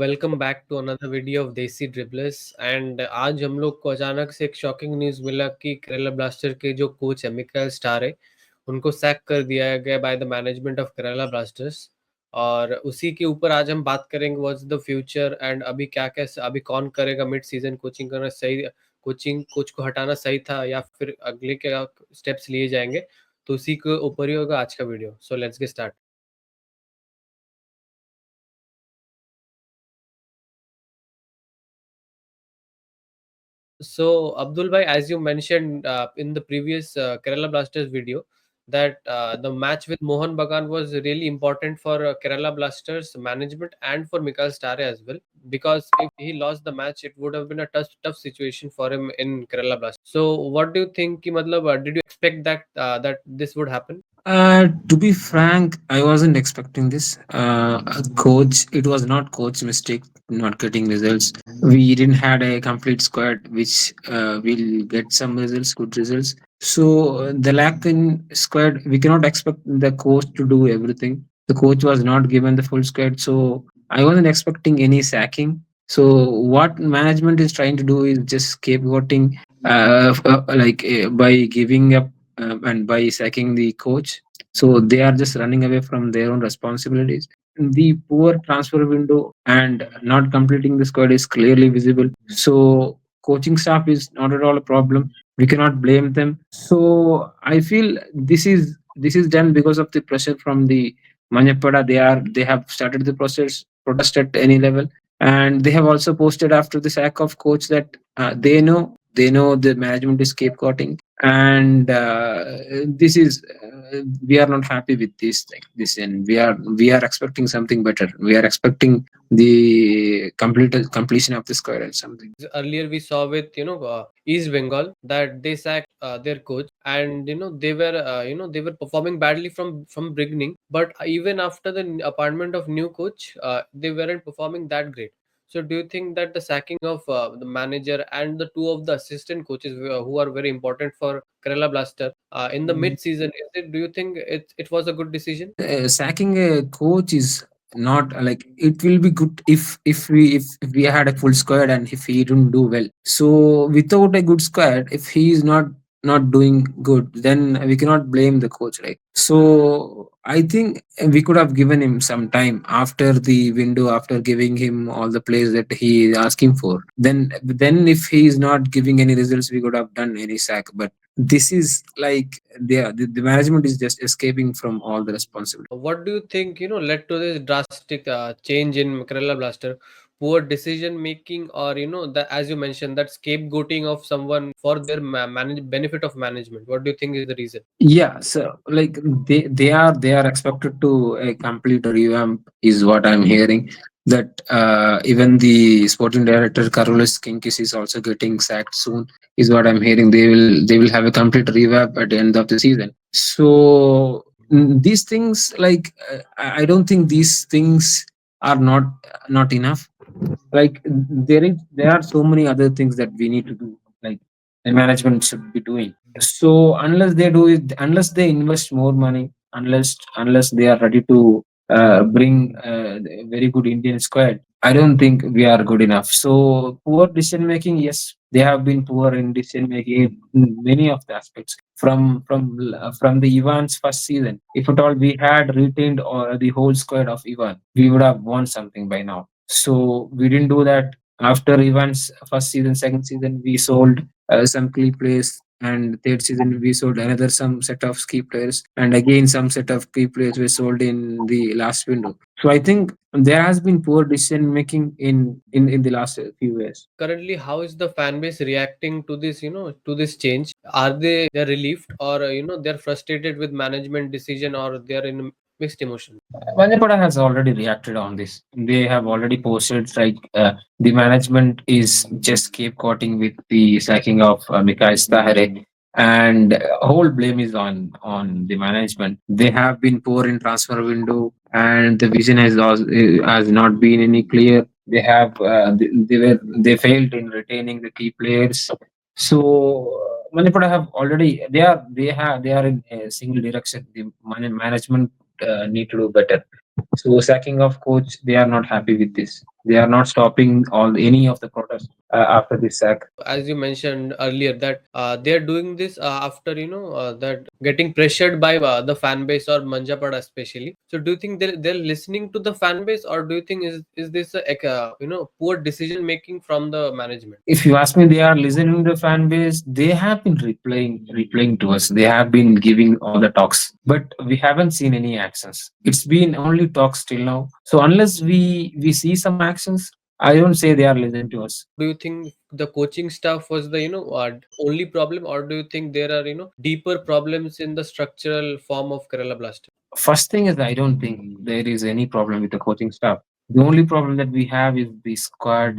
Welcome back to another video of Desi dribblers and आज हम लोग को अचानक से एक शॉकिंग न्यूज़ मिला कि केरला ब्लास्टर के जो कोच है मिकेल स्टारे उनको सैक कर दिया गया by the management of Kerala blasters. और उसी के ऊपर आज हम बात करेंगे व्हाट्स द फ्यूचर एंड अभी क्या क्या अभी कौन करेगा मिड सीजन कोचिंग करना सही, कोचिंग कोच को हटाना सही था या फिर अगले क्या स्टेप्स लिए जाएंगे। तो उसी के ऊपर ही होगा आज का video, so let's get start. So, Abdul bhai, as you mentioned in the previous Kerala Blasters video, that the match with Mohan Bagan was really important for Kerala Blasters management and for Mikel Stahre as well. Because if he lost the match, it would have been a tough situation for him in Kerala Blasters. So, what do you think? Ki, matlab, did you expect that this would happen? To be frank, I wasn't expecting this. Coach, it was not coach mistake not getting results. We didn't had a complete squad which will get some results, good results. So the lack in squad, we cannot expect the coach to do everything. The coach was not given the full squad, so I wasn't expecting any sacking. So what management is trying to do is just scapegoating, by giving up and by sacking the coach. So they are just running away from their own responsibilities. The poor transfer window and not completing the squad is clearly visible. So coaching staff is not at all a problem. We cannot blame them. So I feel this is done because of the pressure from the Manyapada. They have started the process protest at any level, and they have also posted after the sack of coach that they know the management is scapegoating, and this is we are not happy with this, and we are expecting something better. We are expecting the completion of the square and something. Earlier we saw with East Bengal that they sacked their coach, and they were performing badly from beginning, but even after the appointment of new coach, they weren't performing that great. So do you think that the sacking of the manager and the two of the assistant coaches who are very important for Kerala Blaster in the mid season, do you think it was a good decision? Sacking a coach is not like it will be good if we had a full squad and if he didn't do well. So without a good squad, if he is not doing good, then we cannot blame the coach, right? So I think we could have given him some time after the window, after giving him all the plays that he is asking for. Then if he is not giving any results, we could have done any sack. But this is like the management is just escaping from all the responsibility. What do you think, led to this drastic change in Kerala Blaster? Poor decision making, or as you mentioned, that scapegoating of someone for their benefit of management. What do you think is the reason? Yeah, so like they are expected to a complete revamp is what I'm hearing. That even the sporting director Carlos Kinkis is also getting sacked soon is what I'm hearing. They will have a complete revamp at the end of the season. So these things, like I don't think these things are not enough. Like there are so many other things that we need to do, like the management should be doing. So unless they do it, unless they invest more money, unless they are ready to bring a very good Indian squad, I don't think we are good enough. So poor decision making, yes, they have been poor in decision making in many of the aspects. From the Ivan's first season, if at all we had retained the whole squad of Ivan, we would have won something by now. So we didn't do that. After Ivan's first season, second season, we sold some key players, and third season we sold another some set of key players, and again some set of key players were sold in the last window. So I think there has been poor decision making in the last few years. Currently, how is the fan base reacting to this, to this change? Are they're relieved, or they're frustrated with management decision, or they're in mixed emotion? Vanyapada has already reacted on this. They have already posted like the management is just scapegoating with the sacking of Mikel Stahre, and whole blame is on the management. They have been poor in transfer window, and the vision has not been any clear. They failed in retaining the key players. So Manipura have already they are in a single direction. The management need to do better. So sacking of coach, they are not happy with this. They are not stopping all any of the protests after this sack. As you mentioned earlier that they're doing this after that getting pressured by the fan base or Manjapada especially. So do you think they're listening to the fan base, or do you think is this a poor decision making from the management? If you ask me, they are listening to the fan base. They have been replying to us. They have been giving all the talks, but we haven't seen any actions. It's been only talks till now. So unless we see some actions, I don't say they are listening to us. Do you think the coaching staff was the only problem, or do you think there are deeper problems in the structural form of Kerala Blaster? First thing is, I don't think there is any problem with the coaching staff. The only problem that we have is the squad,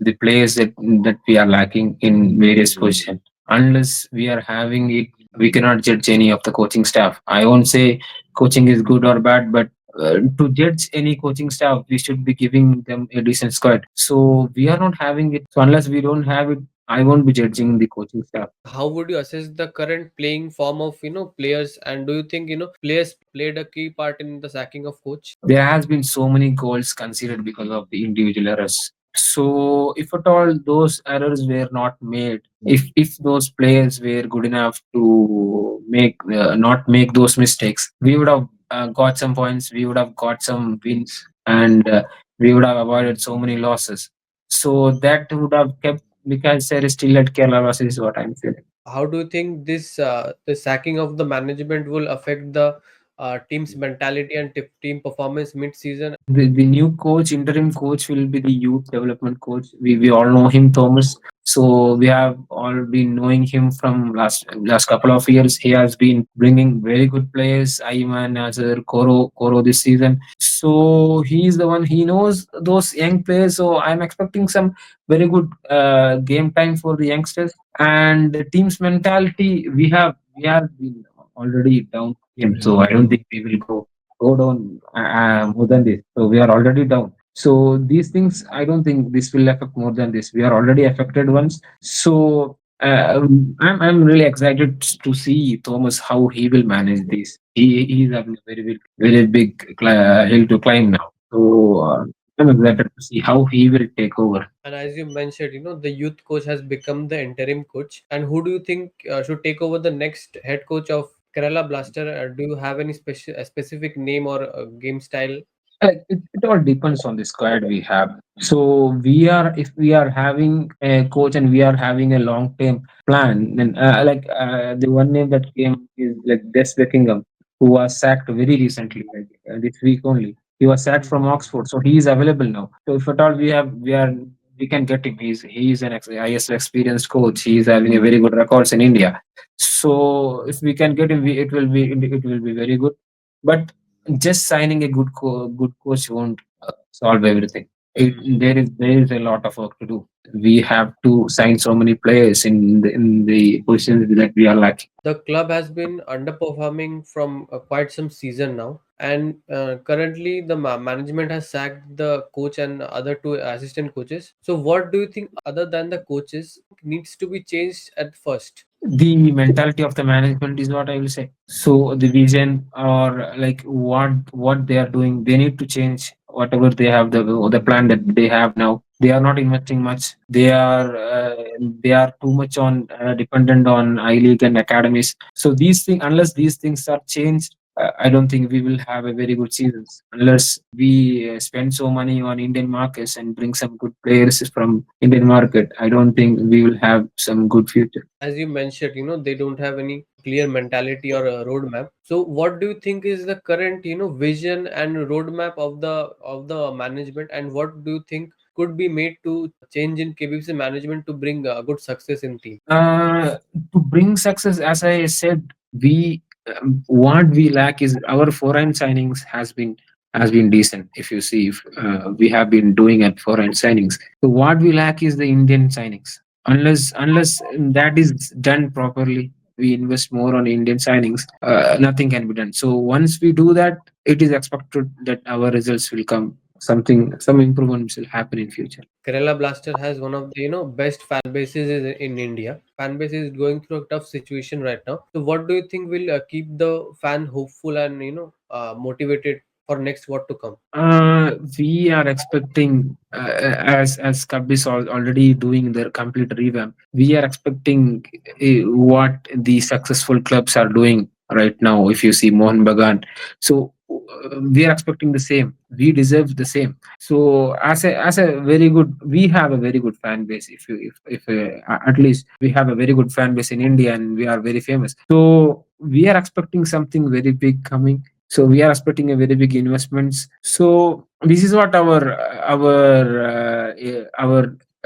the players that we are lacking in various positions. Unless we are having it, we cannot judge any of the coaching staff. I won't say coaching is good or bad, but to judge any coaching staff, we should be giving them a decent squad. So we are not having it. So unless we don't have it, I won't be judging the coaching staff. How would you assess the current playing form of players, and do you think players played a key part in the sacking of coach? There has been so many goals conceded because of the individual errors. So if at all those errors were not made, if those players were good enough to make not make those mistakes, we would have got some points, we would have got some wins, and we would have avoided so many losses. So that would have kept Mikel Stahre still at Kerala losses is what I'm feeling. How do you think this the sacking of the management will affect the team's mentality and team performance mid-season? The new coach, interim coach, will be the youth development coach. We all know him, Thomas. So we have all been knowing him from last couple of years. He has been bringing very good players, Ayman, Nazar, Koro this season. So he is the one. He knows those young players. So I'm expecting some very good game time for the youngsters. And the team's mentality, we have been already down him. So I don't think we will go down more than this. So we are already down. So these things, I don't think this will affect more than this. We are already affected once. So I'm really excited to see Thomas how he will manage this. He's having a very big hill to climb now. So I'm excited to see how he will take over. And as you mentioned, the youth coach has become the interim coach. And who do you think should take over the next head coach of Kerala Blaster? Do you have any a specific name or game style? It all depends on the squad we have. So we are if we are having a coach and we are having a long term plan, then the one name that came is like Des Beckingham, who was sacked very recently, like this week only. He was sacked from Oxford, so he is available now. So if at all we can get him. He's an IS experienced coach. He is having a very good records in India. So if we can get him, it will be very good. But just signing a good coach won't solve everything. There is a lot of work to do. We have to sign so many players in the positions that we are lacking. The club has been underperforming from quite some season now, and currently the management has sacked the coach and other two assistant coaches. So, what do you think, other than the coaches, needs to be changed at first? The mentality of the management is what I will say. So the vision or like what they are doing, they need to change whatever they have the plan that they have now. They are not investing much. They are too much on dependent on I league and academies. So these things, unless these things are changed, I don't think we will have a very good seasons unless we spend so money on Indian markets and bring some good players from Indian market. I don't think we will have some good future. As you mentioned, they don't have any clear mentality or a roadmap. So, what do you think is the current, vision and roadmap of the management, and what do you think could be made to change in KBFC management to bring good success in team? To bring success, as I said, we what we lack is our foreign signings has been decent. If you see, if, we have been doing at foreign signings. So what we lack is the Indian signings. Unless that is done properly, we invest more on Indian signings. Nothing can be done. So once we do that, it is expected that our results will come. Some improvements will happen in future. Kerala Blaster has one of the best fan bases in India. Fan base is going through a tough situation right now. So what do you think will keep the fan hopeful and motivated for next what to come? We are expecting, as Cub is already doing their complete revamp. We are expecting what the successful clubs are doing right now. If you see Mohan Bagan, so we are expecting the same. We deserve the same. So as a very good, we have a very good fan base. If at least we have a very good fan base in India, and we are very famous. So we are expecting something very big coming. So we are expecting a very big investments. So this is what our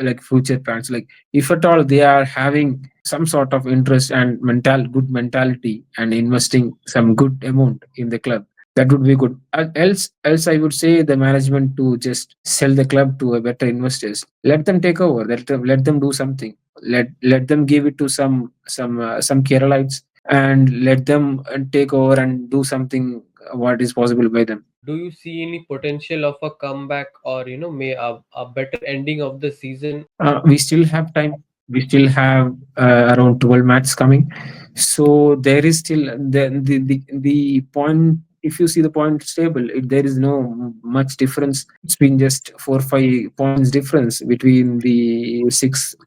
like future plans. Like, if at all they are having some sort of interest and good mentality and investing some good amount in the club, that would be good. Else I would say the management to just sell the club to a better investors. Let them take over. Let them do something. Let them give it to some Keralites, and let them take over and do something what is possible by them. Do you see any potential of a comeback, or may a better ending of the season? We still have time. We still have around 12 matches coming. So there is still the point. If you see the point table, there is no much difference. It's been just 4 5 points difference between the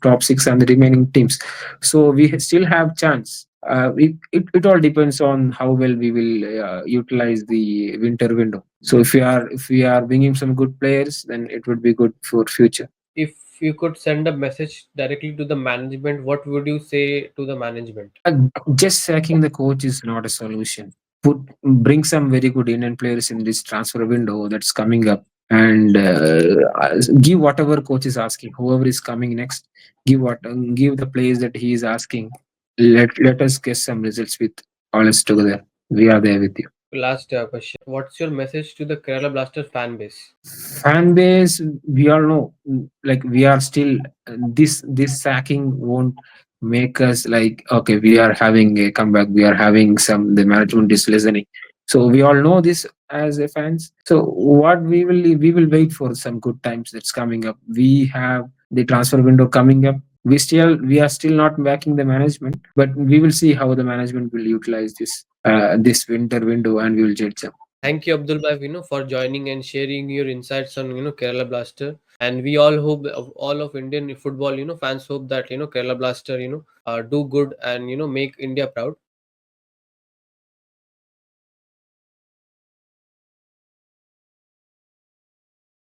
top six and the remaining teams. So we still have chance. It all depends on how well we will utilize the winter window. So if we are bringing some good players, then it would be good for future. If you could send a message directly to the management, what would you say to the management? Just sacking the coach is not a solution. Bring some very good Indian players in this transfer window that's coming up, and give whatever coach is asking. Whoever is coming next, give the players that he is asking. Let us get some results with all us together. We are there with you. Last question. What's your message to the Kerala Blaster fan base? Fan base, we all know, like, we are still, this sacking won't make us like, okay, we are having a comeback, we are having some, the management is listening. So we all know this as a fans. So what we will wait for some good times that's coming up. We have the transfer window coming up. We are still not backing the management, but we will see how the management will utilize this winter window, and we will judge them. Thank you, Abdul Bhai, for joining and sharing your insights on Kerala Blaster. And we all hope, all of Indian football fans hope that Kerala Blaster do good and make India proud.